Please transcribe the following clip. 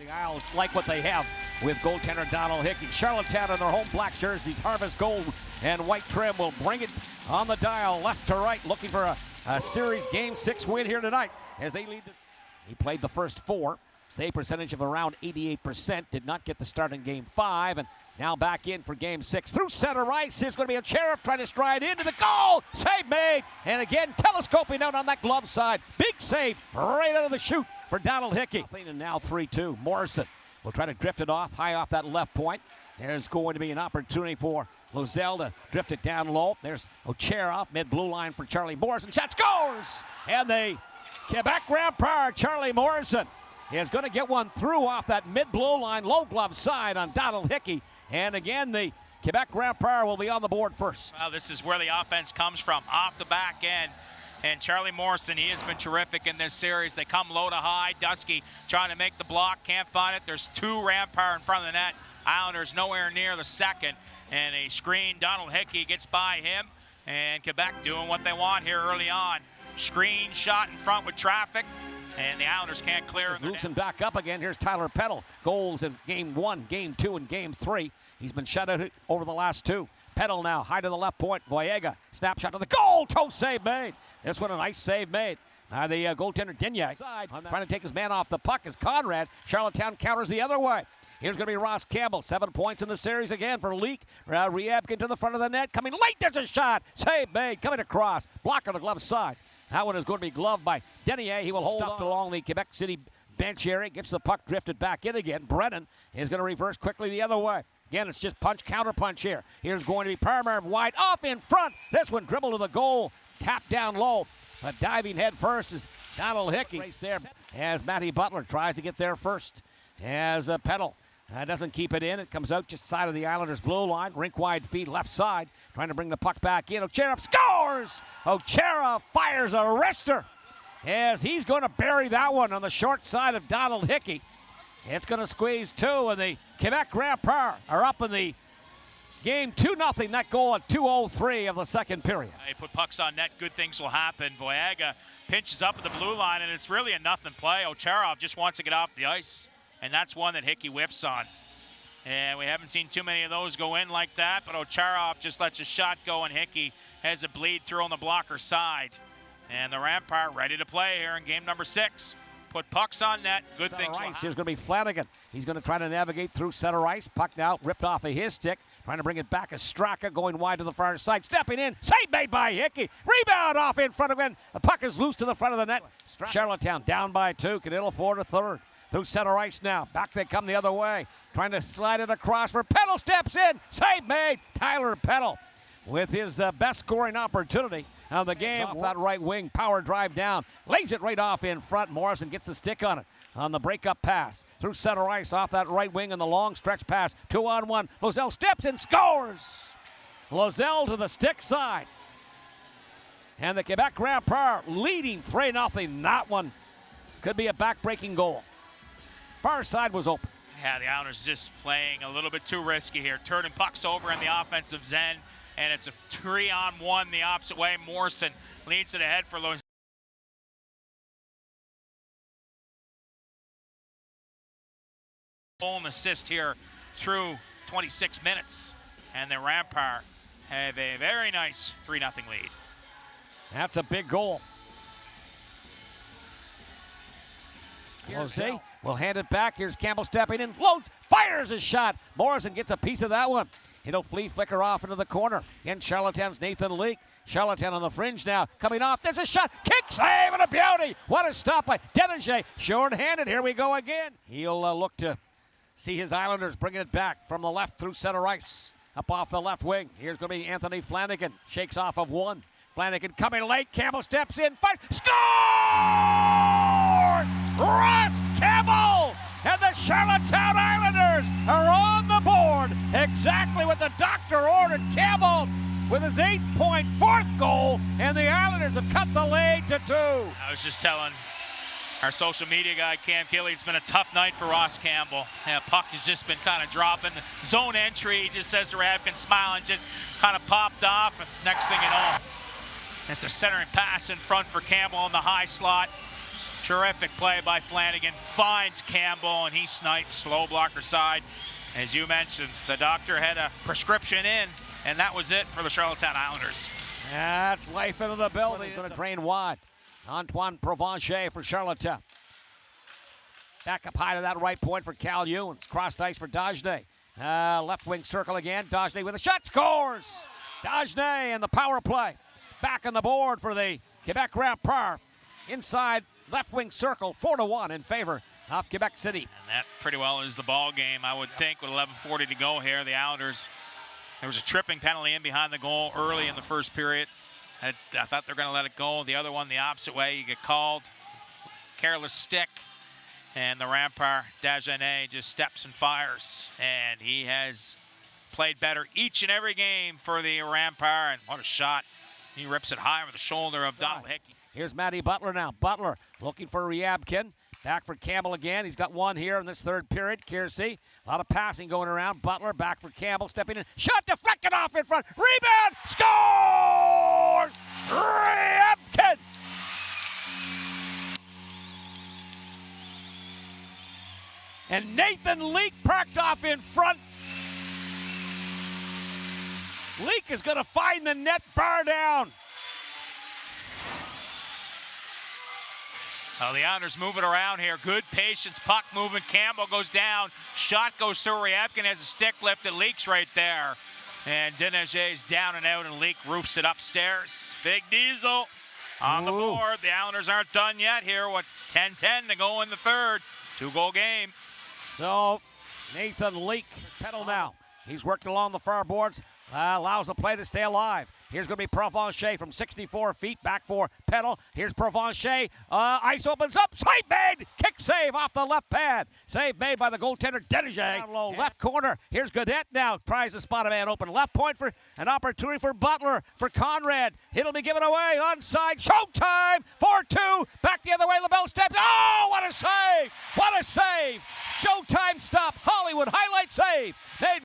The Isles like what they have with goaltender Donald Hickey. Charlottetown in their home black jerseys, harvest gold and white trim will bring it on the dial left to right, looking for a series game 6 win here tonight as they lead. He played the first 4, save percentage of around 88%, did not get the start in game 5, and now back in for game 6. Through center ice, here's going to be a Sheriff trying to stride into the goal. Save made, and again telescoping out on that glove side. Big save right out of the chute for Donald Hickey. And now 3-2. Morrison will try to drift it off, high off that left point. There's going to be an opportunity for Lozelle to drift it down low. There's Ocherov, mid-blue line for Charlie Morrison. Shot scores! And the Quebec Remparts, Charlie Morrison, is going to get one through off that mid-blue line, low glove side on Donald Hickey. And again, the Quebec Remparts will be on the board first. Well, this is where the offense comes from, off the back end. And Charlie Morrison, he has been terrific in this series. They come low to high. Dusky trying to make the block, can't find it. There's 2 Remparts in front of the net. Islanders nowhere near the second. And a screen, Donald Hickey gets by him. And Quebec doing what they want here early on. Screen shot in front with traffic. And the Islanders can't clear. Loosen back up again. Here's Tyler Peddle. Goals in game 1, game 2, and game 3. He's been shut out over the last 2. Peddle now, high to the left point. Voyega, snapshot to the goal. Toe save made. This one a nice save made. Now the goaltender Dignac trying to take his man off the puck is Conrad. Charlottetown counters the other way. Here's going to be Ross Campbell. 7 points in the series again for Leak. Riebkin to the front of the net. Coming late, there's a shot. Save made. Coming across. Block on the glove side. That one is going to be gloved by Denier. He will hold stuffed along the Quebec City bench area. Gets the puck drifted back in again. Brennan is going to reverse quickly the other way. Again, it's just punch, counter punch here. Here's going to be Parmer wide off in front. This one dribbled to the goal. Tap down low. But diving head first is Donald Hickey. Race there as Matty Butler tries to get there first. As Peddle doesn't keep it in. It comes out just side of the Islanders' blue line. Rink wide feed left side. Trying to bring the puck back in. Ocherov scores! Ocherov fires a wrister as he's going to bury that one on the short side of Donald Hickey. It's going to squeeze 2, and the Quebec Remparts are up in the game 2-0. That goal at 2:03 of the second period. They put pucks on net, good things will happen. Voyega pinches up at the blue line, and it's really a nothing play. Ocherov just wants to get off the ice, and that's one that Hickey whiffs on. And we haven't seen too many of those go in like that, but Ocherov just lets a shot go, and Hickey has a bleed through on the blocker side. And the Remparts ready to play here in game number 6. Put pucks on net, good things will happen. Here's going to be Flanagan. He's going to try to navigate through center ice. Puck now ripped off of his stick. Trying to bring it back as Straka going wide to the far side. Stepping in. Save made by Hickey. Rebound off in front of him. The puck is loose to the front of the net. Charlottetown down by 2. Cadillo forward to third. Through center ice now. Back they come the other way. Trying to slide it across for Peddle. Steps in. Save made. Tyler Peddle with his best scoring opportunity of the game. Off that right wing. Power drive down. Lays it right off in front. Morrison gets the stick on it. On the breakup pass. Through center ice off that right wing and the long stretch pass. 2-on-1. Lozelle steps and scores. Lozelle to the stick side. And the Quebec Remparts leading 3-0. That one could be a back-breaking goal. Far side was open. Yeah, the Islanders just playing a little bit too risky here. Turning pucks over in the offensive zone. And it's a 3-on-1 the opposite way. Morrison leads it ahead for Lozelle. Goal and assist here through 26 minutes. And the Remparts have a very nice 3-0 lead. That's a big goal. Jose will hand it back. Here's Campbell stepping in. Loads, fires his shot. Morrison gets a piece of that one. It'll flicker off into the corner. Again, Charlottown's Nathan Leak. Charlottetown on the fringe now. Coming off. There's a shot. Kick save and a beauty. What a stop by Deninger. Short-handed. Here we go again. He'll look to see his Islanders bringing it back from the left through center ice. Up off the left wing. Here's going to be Anthony Flanagan. Shakes off of one. Flanagan coming late. Campbell steps in. Fires. Score! Ross Campbell! And the Charlottetown Islanders are on the board. Exactly what the doctor ordered. Campbell with his 8-point fourth goal. And the Islanders have cut the lead to 2. I was just telling our social media guy, Cam Kelly, it's been a tough night for Ross Campbell. Yeah, puck has just been kind of dropping. The zone entry, he just says to Rabkin, smiling, just kind of popped off. And next thing you know, it's a centering pass in front for Campbell in the high slot. Terrific play by Flanagan. Finds Campbell, and he snipes slow blocker side. As you mentioned, the doctor had a prescription in, and that was it for the Charlottetown Islanders. That's life into the building. He's going to drain wide. Antoine Provencher for Charlottetown. Back up high to that right point for Cal Ewens. Crossed ice for Dagenet. Left wing circle again. Dagenet with a shot. Scores! Dagenet and the power play. Back on the board for the Quebec Remparts. Inside left wing circle. 4-1 in favor of Quebec City. And that pretty well is the ball game, I would think, with 11:40 to go here. The Islanders, there was a tripping penalty in behind the goal early in the first period. I thought they were going to let it go. The other one the opposite way. You get called. Careless stick. And the Rampart, Dagenet, just steps and fires. And he has played better each and every game for the Rampart. And what a shot. He rips it high over the shoulder of Donald Hickey. Here's Matty Butler now. Butler looking for Ryabkin. Back for Campbell again. He's got one here in this third period. Kiersey. A lot of passing going around. Butler back for Campbell. Stepping in. Shot deflected off in front. Rebound. Scores! Ryabkin! And Nathan Leake parked off in front. Leake is going to find the net, bar down. Oh, the Islanders moving around here. Good patience. Puck moving. Campbell goes down. Shot goes through. Ryabkin has a stick lifted. Leaks right there. And Deneget's down and out, and Leak roofs it upstairs. Big Diesel on the board. The Islanders aren't done yet here. 10-10 to go in the third. 2-goal game. So Nathan Leake, pedal now. He's working along the far boards. Allows the play to stay alive. Here's going to be Provencher from 64 feet. Back for Peddle. Here's Provencher. Ice opens up. Save made. Kick save off the left pad. Save made by the goaltender, Deneget. Down low, left corner. Here's Godet now. Tries to spot a man open. Left point for an opportunity for Butler. For Conrad. It'll be given away. Onside. Showtime. 4-2. Back the other way. LaBelle steps. Oh, what a save. What a save. Showtime stop. Hollywood highlight save. Made